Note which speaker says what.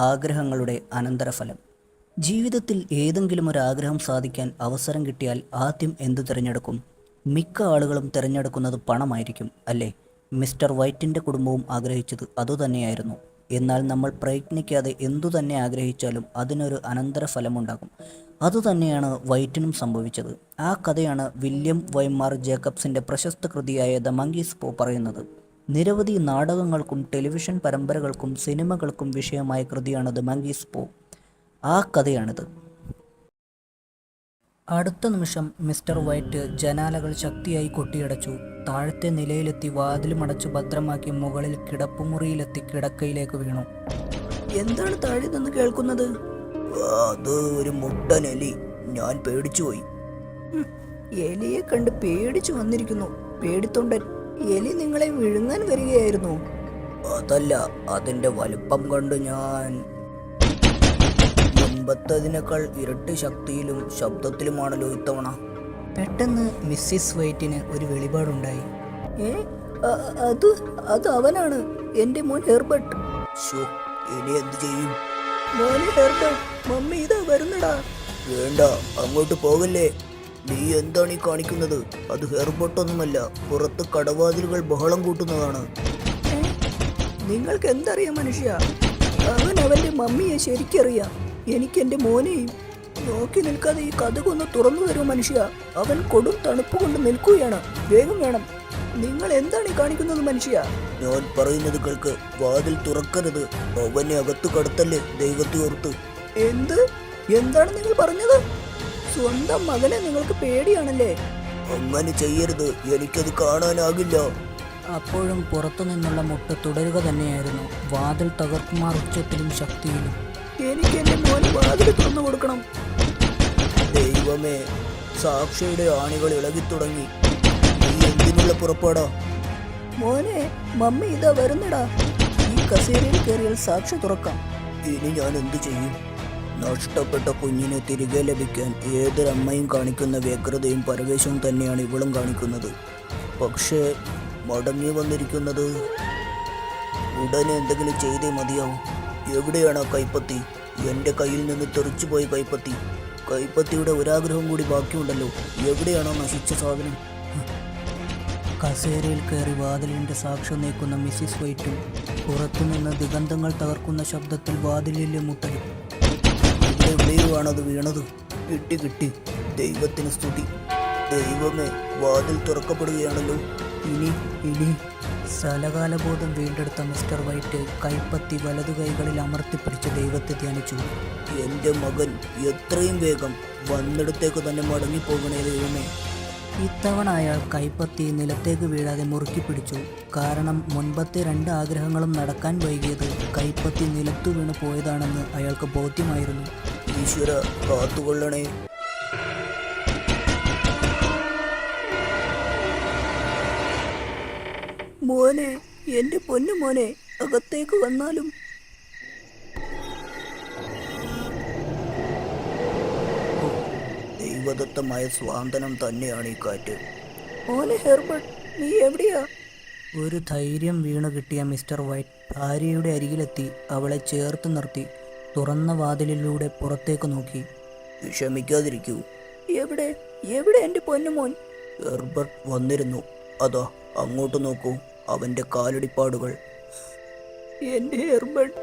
Speaker 1: ആഗ്രഹങ്ങളുടെ അനന്തരഫലം. ജീവിതത്തിൽ ഏതെങ്കിലും ഒരു ആഗ്രഹം സാധിക്കാൻ അവസരം കിട്ടിയാൽ ആദ്യം എന്തു തിരഞ്ഞെടുക്കും? മിക്ക ആളുകളും തിരഞ്ഞെടുക്കുന്നത് പണമായിരിക്കും, അല്ലേ? മിസ്റ്റർ വൈറ്റിൻ്റെ കുടുംബവും ആഗ്രഹിച്ചത് അതുതന്നെയായിരുന്നു. എന്നാൽ നമ്മൾ പ്രയത്നിക്കാതെ എന്തു തന്നെ ആഗ്രഹിച്ചാലും അതിനൊരു അനന്തരഫലമുണ്ടാകും. അതുതന്നെയാണ് വൈറ്റിനും സംഭവിച്ചത്. ആ കഥയാണ് വില്യം വൈമാർ ജേക്കബ്സിൻ്റെ പ്രശസ്ത കൃതിയായ ദ മങ്കീസ് പോ പറയുന്നത്. നിരവധി നാടകങ്ങൾക്കും ടെലിവിഷൻ പരമ്പരകൾക്കും സിനിമകൾക്കും വിഷയമായ കൃതിയാണ് ദ മങ്കീസ് പോ. ആ കഥയാണിത്. അടുത്ത നിമിഷം മിസ്റ്റർ വൈറ്റ് ജനാലകൾ ശക്തിയായി കൊട്ടിയടച്ചു. താഴത്തെ നിലയിലെത്തി വാതിലുമടച്ചു ഭദ്രമാക്കി മുകളിൽ കിടപ്പുമുറിയിലെത്തി കിടക്കയിലേക്ക് വീണു. എന്താണ് താഴെ നിന്ന് കേൾക്കുന്നത്? അത് ഒരു മുട്ടൻ എലി. ഞാൻ പേടിച്ചുപോയി. എലിയെ കണ്ട് പേടിച്ചു വന്നിരിക്കുന്നു, പേടിത്തൊണ്ടൻ. എലി നിങ്ങളെ വിഴുങ്ങാൻ വരികയായിരുന്നു? അതല്ല, അതിന്റെ വലുപ്പം കണ്ട് ഞാൻ മുൻപത്തതിനേക്കാൾ ഇരട്ടി ശക്തിയിലും ശബ്ദത്തിലുമാണല്ലോ ഇത്തവണ. പെട്ടെന്ന് മിസ്സിസ് വൈറ്റിന് ഒരു വെളിപാടുണ്ടായി. അത് അവനാണ്, എന്റെ മോൻ ഹെർബർട്ട്. ഇനി എന്ത് ചെയ്യും? മോനെ ഹെർബർട്ട്, മമ്മി ഇതാ വരുന്നടാ. വേണ്ട, അങ്ങോട്ട് പോകല്ലേ. നീ എന്താണ് ഈ കാണിക്കുന്നത്? അത് ഹെർബർട്ടൊന്നുമല്ല, പുറത്ത് കടവാതിലുകൾ ബഹളം കൂട്ടുന്നതാണ്. നിങ്ങൾക്ക് എന്തറിയാം മനുഷ്യ? അവൻ അവന്റെ മമ്മിയെ ശരിക്കറിയാം. എനിക്ക് എന്റെ മോനെയും. നോക്കി നിൽക്കാതെ ഈ കതകൊന്ന് തുറന്നു തരൂ മനുഷ്യ. അവൻ കൊടും തണുപ്പ് കൊണ്ട് നിൽക്കുകയാണ്. വേഗം വേണം. നിങ്ങൾ എന്താണ് ഈ കാണിക്കുന്നത് മനുഷ്യ? ഞാൻ പറയുന്നത് കേൾക്ക്. വാതിൽ തുറക്കരുത്. അവനെ അകത്ത് കടത്തല്ലേ, ദൈവത്തെ ഓർത്ത്. എന്താണ് നിങ്ങൾ പറഞ്ഞത്? സ്വന്തം മകനെ നിങ്ങൾക്ക് പേടിയാണല്ലേ? അങ്ങനെ ചെയ്യരുത്, എനിക്കത് കാണാനാകില്ല. അപ്പോഴും പുറത്തു നിന്നുള്ള മുട്ട് തുടരുക തന്നെയായിരുന്നു. വാതിൽ തകർക്കുമാർ ഉച്ചത്തിലും ശക്തിയിലും. എനിക്ക് എന്റെ മോന് വാതിൽ തുറന്നു കൊടുക്കണം. ദൈവമേ, സാക്ഷിയുടെ ആണികൾ ഇളകി തുടങ്ങി. നീ എന്തിനുള്ള പുറപ്പാടാ? മോനെ, മമ്മി ഇതാ വരുന്നടാ. ഈ കസേരയിൽ കയറിയാൽ സാക്ഷി തുറക്കാം. ഇനി ഞാൻ എന്തു ചെയ്യും? നഷ്ടപ്പെട്ട കുഞ്ഞിനെ തിരികെ ലഭിക്കാൻ ഏതൊരമ്മയും കാണിക്കുന്ന വ്യഗ്രതയും പരവേശവും തന്നെയാണ് ഇവളും കാണിക്കുന്നത്. പക്ഷേ മടങ്ങി വന്നിരിക്കുന്നത് ഉടനെ എന്തെങ്കിലും ചെയ്തേ മതിയാവും. എവിടെയാണ് ആ കൈപ്പത്തി? എൻ്റെ കയ്യിൽ നിന്ന് തെറിച്ചുപോയി കൈപ്പത്തി. കൈപ്പത്തിയുടെ ഒരാഗ്രഹം കൂടി ബാക്കിയുണ്ടല്ലോ. എവിടെയാണോ നശിച്ച സാധനം? കസേരയിൽ കയറി വാതിലിൻ്റെ സാക്ഷ്യം നീക്കുന്ന മിസ്സിസ് വൈറ്റും പുറത്തുനിന്ന് ദിഗന്ധങ്ങൾ തകർക്കുന്ന ശബ്ദത്തിൽ വാതിലിലെ മുട്ടലും. എവിടെയാണത് വീണത്? കിട്ടി. ദൈവത്തിന് സ്തുതി. ദൈവമേ, വാതിൽ തുറക്കപ്പെടുകയാണല്ലോ. ഇനി സ്ഥലകാലബോധം വീണ്ടെടുത്ത മിസ്റ്റർ വൈറ്റ് കൈപ്പത്തി വലതു കൈകളിൽ അമർത്തിപ്പിടിച്ച് ദൈവത്തെ ധ്യാനിച്ചു. എൻ്റെ മകൻ എത്രയും വേഗം വന്നിടത്തേക്ക് തന്നെ മടങ്ങിപ്പോകണേ ദൈവമേ. ഇത്തവണ അയാൾ കൈപ്പത്തി നിലത്തേക്ക് വീഴാതെ മുറുക്കി പിടിച്ചു. കാരണം മുൻപത്തെ 2 ആഗ്രഹങ്ങളും നടക്കാൻ വൈകിയത് കൈപ്പത്തി നിലത്തു വീണ് പോയതാണെന്ന് അയാൾക്ക് ബോധ്യമായിരുന്നു. ഈശ്വര, കാത്തുകൊള്ളണേ. മോനെ, എൻ്റെ പൊന്നു മോനെ, അകത്തേക്ക് വന്നാലും. ദൈവദത്തമായ സ്വാന്തനം തന്നെയാണ് ഈ കാറ്റ്. മോനെ ഹെർബർട്ട്, നീ എവിടെയാ? ഒരു ധൈര്യം വീണു കിട്ടിയ മിസ്റ്റർ വൈറ്റ് ഭാര്യയുടെ അരികിലെത്തി അവളെ ചേർത്ത് നിർത്തി തുറന്ന വാതിലിലൂടെ പുറത്തേക്ക് നോക്കി. വിഷമിക്കാതിരിക്കൂ. എവിടെ എൻ്റെ പൊന്നുമോൻ? ഹെർബർട്ട് വന്നിരുന്നു. അതാ അങ്ങോട്ട് നോക്കൂ, അവൻ്റെ കാലടിപ്പാടുകൾ. എൻ്റെ ഹെർബർട്ട്.